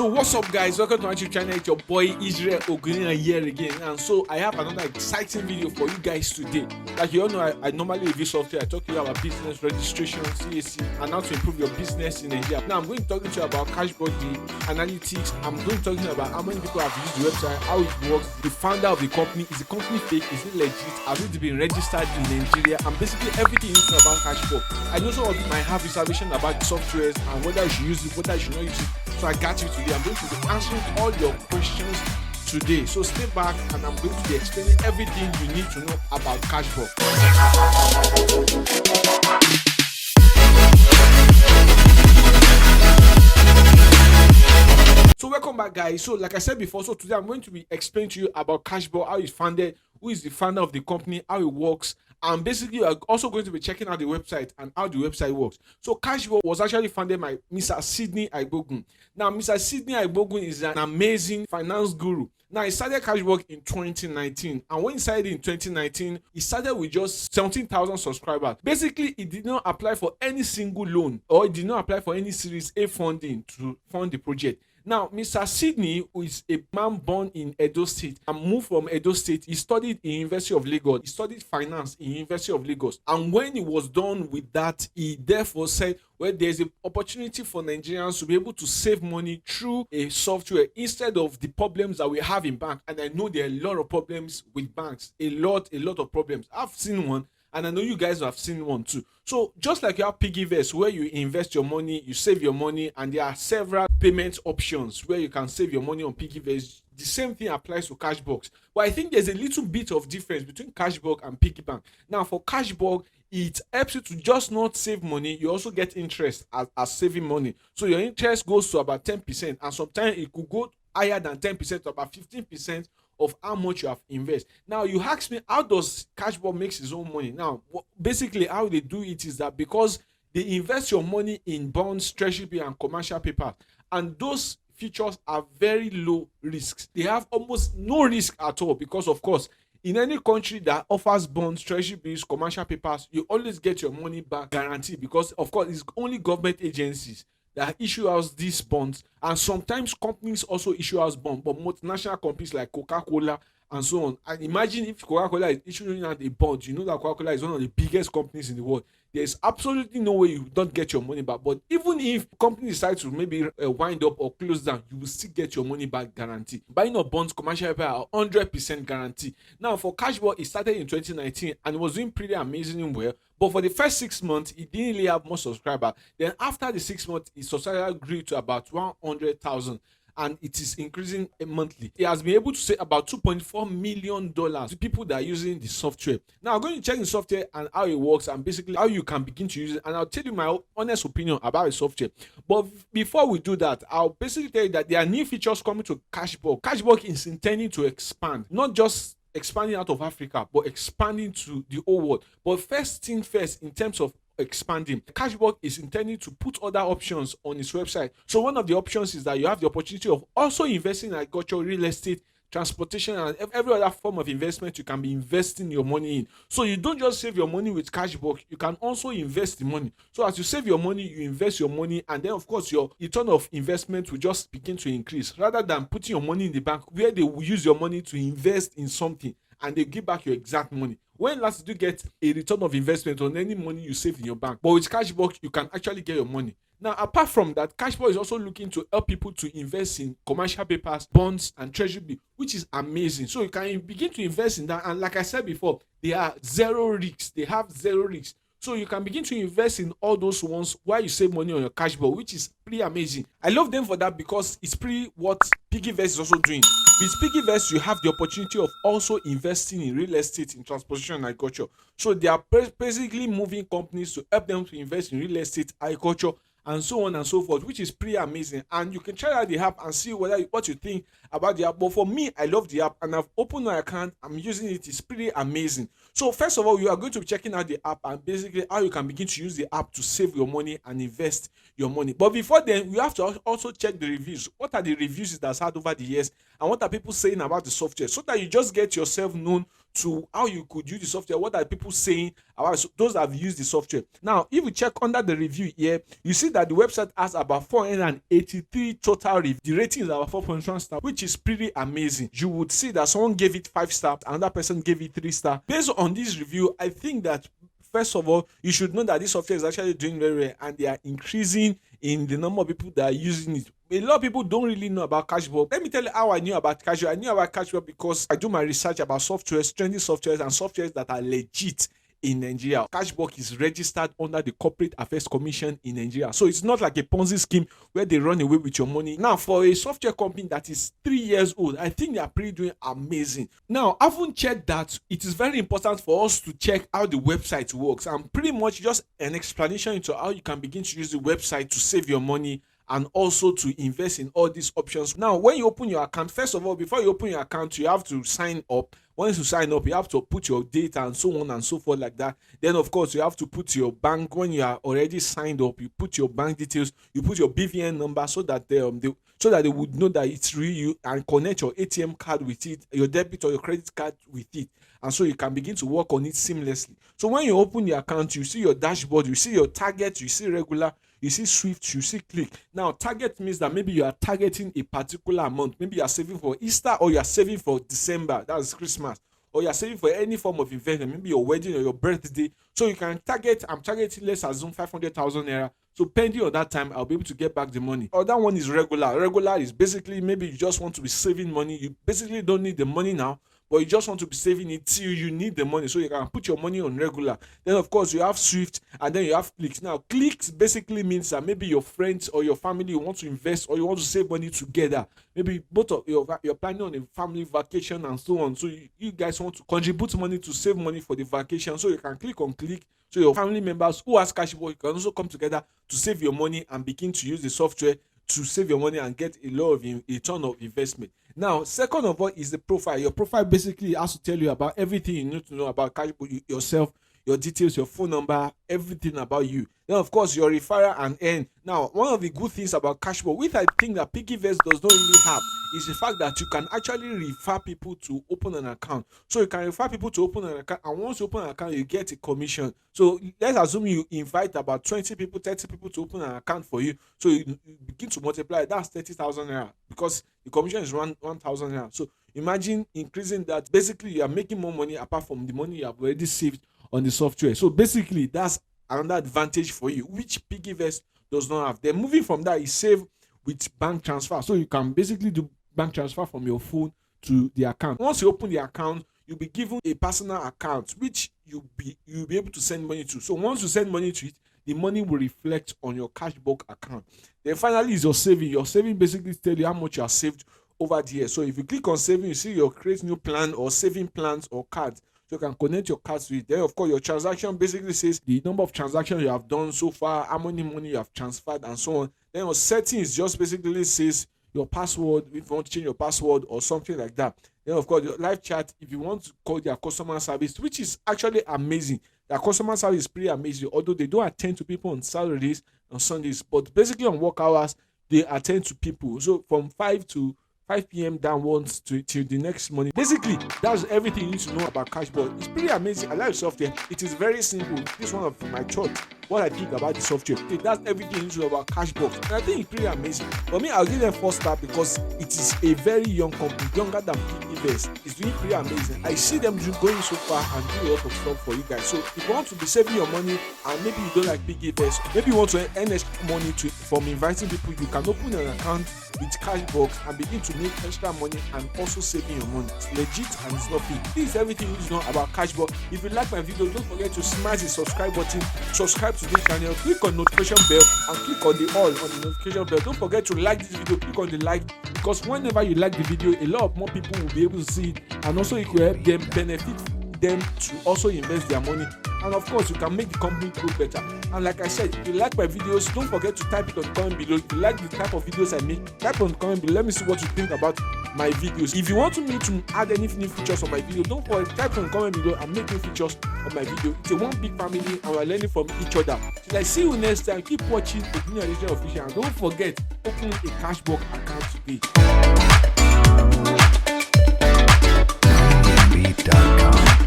So what's up, guys? Welcome to my YouTube channel. It's your boy Israel Ogunia here again, and so I have another exciting video for you guys today. Like you all know, I normally review software. I talk to you about business registration, CAC, and how to improve your business in Nigeria. Now I'm going to talk to you about CASHBOX, the analytics. I'm going to talk to you about how many people have used the website, how it works, the founder of the company. Is the company fake? Is it legit? Has it been registered in Nigeria? And basically everything you need to know about CASHBOX. I know some of you might have reservation about the softwares and whether you should use it, whether you should not use it. So I got you today. I'm going to be answering all your questions today. So stay back and I'm going to be explaining everything you need to know about CASHBOX. So welcome back, guys. So like I said before, so today I'm going to be explaining to you about CASHBOX, how it's founded, who is the founder of the company, how it works, and basically I'm also going to be checking out the website and how the website works. So CASHBOX was actually founded by Mr. Sydney Igbogun. Now Mr. Sydney Igbogun is an amazing finance guru. Now he started CASHBOX in 2019, and when he started in 2019, he started with just 17,000 subscribers. Basically, he did not apply for any single loan, or he did not apply for any Series A funding to fund the project. Now, Mr. Sydney, who is a man born in Edo State and moved from Edo State, he studied in University of Lagos. He studied finance in University of Lagos. And when he was done with that, he therefore said, well, there's an opportunity for Nigerians to be able to save money through a software instead of the problems that we have in bank. And I know there are a lot of problems with banks, a lot of problems. I've seen one. And I know you guys have seen one too. So just like you have Piggyverse, where you invest your money, you save your money, and there are several payment options where you can save your money on Piggyverse. The same thing applies to CASHBOX. But I think there's a little bit of difference between CASHBOX and Piggybank. Now for CASHBOX, it helps you to just not save money. You also get interest as saving money. So your interest goes to about 10%, and sometimes it could go higher than 10% to about 15% of how much you have invested. Now you ask me, how does CASHBOX makes his own money? Now basically how they do it is that because they invest your money in bonds, treasury and commercial paper, and those features are very low risks. They have almost no risk at all, because of course in any country that offers bonds, treasury bills, commercial papers, you always get your money back guaranteed, because of course it's only government agencies that issue out these bonds, and sometimes companies also issue out bonds, but multinational companies like Coca-Cola and so on. And imagine if Coca-Cola is issuing out a bond, you know that Coca-Cola is one of the biggest companies in the world. There's absolutely no way you don't get your money back. But even if company decides to maybe wind up or close down, you will still get your money back guaranteed. Buying of bonds, commercial paper are 100% guarantee. Now for CASHBOX, it started in 2019 and it was doing pretty amazingly well. But for the first 6 months, it didn't really have much subscriber. Then after the 6 months, its subscriber grew to about 100,000. And it is increasing monthly. It has been able to save about $2.4 million to people that are using the software. Now I'm going to check the software and how it works, and basically how you can begin to use it, and I'll tell you my honest opinion about the software. But before we do that, I'll basically tell you that there are new features coming to CASHBOX. CASHBOX is intending to expand, not just expanding out of Africa, but expanding to the whole world. But first thing first, in terms of expanding, CASHBOX is intending to put other options on its website. So one of the options is that you have the opportunity of also investing in agriculture, real estate, transportation, and every other form of investment you can be investing your money in. So you don't just save your money with CASHBOX, you can also invest the money. So as you save your money, you invest your money, and then of course your return of investment will just begin to increase, rather than putting your money in the bank where they will use your money to invest in something and they give back your exact money. When last did you get a return of investment on any money you saved in your bank? But with CASHBOX, you can actually get your money. Now, apart from that, CASHBOX is also looking to help people to invest in commercial papers, bonds, and treasury bills, which is amazing. So you can begin to invest in that. And like I said before, they are zero risks. They have zero risks. So you can begin to invest in all those ones while you save money on your CASHBOX, which is pretty amazing. I love them for that because it's pretty what Piggyverse is also doing. With Piggyverse, you have the opportunity of also investing in real estate, in transportation and agriculture. So they are basically moving companies to help them to invest in real estate, agriculture, and so on and so forth, which is pretty amazing. And you can try out the app and see what you think about the app. But for me, I love the app and I've opened my account. I'm using it. It's pretty amazing. So first of all, you are going to be checking out the app and basically how you can begin to use the app to save your money and invest your money. But before then, we have to also check the reviews. What are the reviews it has had over the years, and what are people saying about the software, so that you just get yourself known to how you could use the software. What are people saying about those that have used the software? Now, if you check under the review here, you see that the website has about 483 total reviews. The rating is about 4.1 star, which is pretty amazing. You would see that someone gave it 5 stars, another person gave it 3 stars. Based on this review, I think that first of all, you should know that this software is actually doing very well, and they are increasing in the number of people that are using it. A lot of people don't really know about CASHBOX. Let me tell you how I knew about CASHBOX. I knew about CASHBOX because I do my research about softwares, trendy softwares, and softwares that are legit in Nigeria. CASHBOX is registered under the Corporate Affairs Commission in Nigeria. So it's not like a Ponzi scheme where they run away with your money. Now, for a software company that is 3 years old, I think they are pretty doing amazing. Now, having checked that, it is very important for us to check how the website works, and pretty much just an explanation into how you can begin to use the website to save your money and also to invest in all these options. Now, when you open your account, first of all, before you open your account, you have to sign up. Once you sign up, you have to put your data and so on and so forth like that. Then, of course, you have to put your bank. When you are already signed up, you put your bank details, you put your BVN number so that they would know that it's real you, and connect your ATM card with it, your debit or your credit card with it, and so you can begin to work on it seamlessly. So when you open the account, you see your dashboard, you see your target, you see regular, you see Swift, you see Click. Now, target means that maybe you are targeting a particular amount. Maybe you are saving for Easter, or you are saving for December, that's Christmas, or you are saving for any form of investment, maybe your wedding or your birthday. So you can target, I'm targeting, let's assume 500,000 naira. So pending on that time, I'll be able to get back the money. Or that one is regular. Regular is basically maybe you just want to be saving money. You basically don't need the money now, but you just want to be saving it till you need the money, so you can put your money on regular. Then, of course, you have Swift, and then you have Clicks. Now, Clicks basically means that maybe your friends or your family want to invest, or you want to save money together. Maybe both of you're planning on a family vacation and so on. So you guys want to contribute money to save money for the vacation. So you can click on Click. So your family members who has CASHBOX, you can also come together to save your money and begin to use the software to save your money and get a lot of a ton of investment. Now, second of all is the profile. Your profile basically has to tell you about everything you need to know about CASHBOX, yourself, your details, your phone number, everything about you. Then, of course, your referral and earn. Now, one of the good things about CASHBOX, which I think that Piggyverse does not really have, is the fact that you can actually refer people to open an account. So you can refer people to open an account, and once you open an account, you get a commission. So let's assume you invite about 20 people, 30 people to open an account for you. So you begin to multiply. That's 30,000 naira, because the commission is 1,000 naira. So imagine increasing that. Basically, you are making more money apart from the money you have already saved on the software. So basically, that's another advantage for you, which Piggyverse does not have. Then moving from that, you save with bank transfer. So you can basically do bank transfer from your phone to the account. Once you open the account, you'll be given a personal account which you'll be able to send money to. So once you send money to it, the money will reflect on your CASHBOX account. Then finally is your saving. Your saving basically tells you how much you have saved over the year. So if you click on saving, you see your create new plan or saving plans or cards. So you can connect your cards to it. Then, of course, your transaction basically says the number of transactions you have done so far, how many money you have transferred, and so on. Then your settings just basically says your password, if you want to change your password or something like that. Then, of course, your live chat, if you want to call their customer service, which is actually amazing. Their customer service is pretty amazing, although they don't attend to people on Saturdays and Sundays. But basically on work hours, they attend to people. So from 5 p.m. downwards till the next morning. Basically, that's everything you need to know about CASHBOX. It's pretty amazing. I like the software. It is very simple. This is one of my thoughts, what I think about the software. That's everything you need to know about CASHBOX. And I think it's pretty amazing. For me, I'll give them 4 stars because it is a very young company, younger than Piggyverse. It's really pretty amazing. I see them going so far and do a lot of stuff for you guys. So if you want to be saving your money and maybe you don't like Piggyverse, maybe you want to earn extra money from inviting people, you can open an account with CASHBOX and begin to make extra money and also saving your money. It's legit and it's not free. This is everything you need to know about CASHBOX. If you like my video, don't forget to smash the subscribe button, subscribe to this channel, click on notification bell and click on the all on the notification bell. Don't forget to like this video, click on the like, because whenever you like the video, a lot of more people will be able to see it, and also it will help them benefit them to also invest their money. And of course, you can make the company grow better. And like I said, if you like my videos, don't forget to type it on the comment below. If you like the type of videos I make, type on the comment below. Let me see what you think about my videos. If you want me to add any new features on my video, don't forget, type on the comment below and make new features on my video. It's a one big family and we're learning from each other. Till I see you next time, keep watching Opinion Official, and don't forget, open a CASHBOX account today.